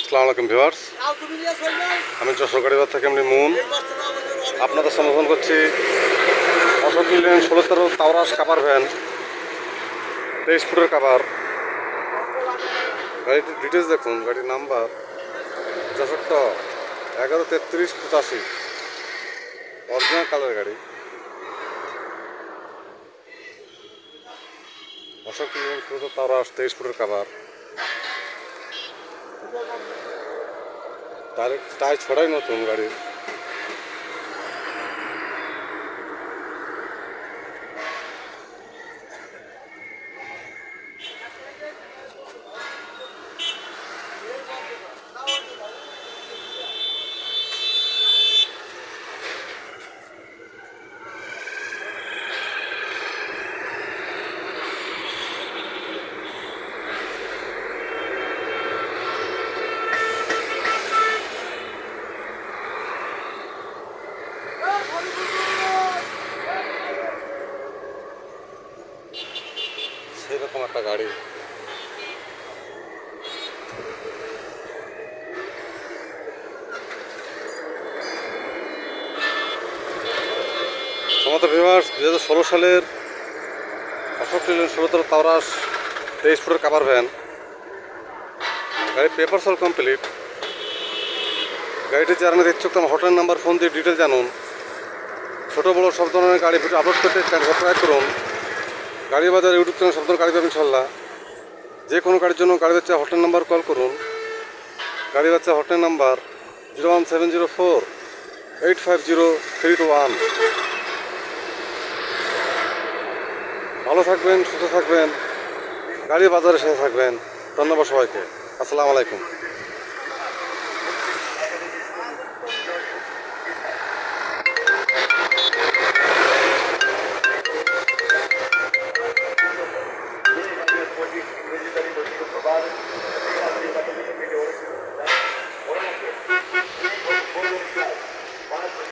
আসসালামু আলাইকুম ভিউয়ার্স, আমি যশোর গাড়িবাজার থেকে আমি মুন আপনাদের সম্বোধন করছি। Ashok Leyland 16 Taurus cover van 23 ফুটের কাভার। গাড়িটির ডিটেলস দেখুন। গাড়ির নাম্বার যশোর 11-33-85, অরিজিনাল কালার গাড়ি। অশোক লেল্যান্ড 16 তাওরাস 23 ফুটের কাভার। টায়ার ছড়াই নতুন গাড়ির। সেরকম একটা গাড়ি। সমস্ত ভিউয়ার্স, 2016 সালের অশোক লেল্যান্ড 16 তাওরাস 23 ফুটের কাভার ভ্যান। গাড়ির পেপারস অল কমপ্লিট। গাড়িটি যারা নিতে ইচ্ছুক আমার হটলাইন নাম্বার ফোন দিয়ে ডিটেল জানুন। ছোটো বড়ো সব ধরনের গাড়ি ভিডিও আপলোড করতে সাবস্ক্রাইব করুন। গাড়ি বাজার ইউটিউব চ্যানেল সব ধরনের গাড়ি পাবেন ইনশাল্লাহ। যে কোনো গাড়ির জন্য গাড়ি বাচ্চা হটলাইন নাম্বার কল করুন। গাড়ি বাচ্চা হটলাইন নাম্বার 01704-850-321। ভালো থাকবেন, সুস্থ থাকবেন, গাড়ি বাজারের সাথে থাকবেন। ধন্যবাদ সবাইকে। আসসালামু আলাইকুম।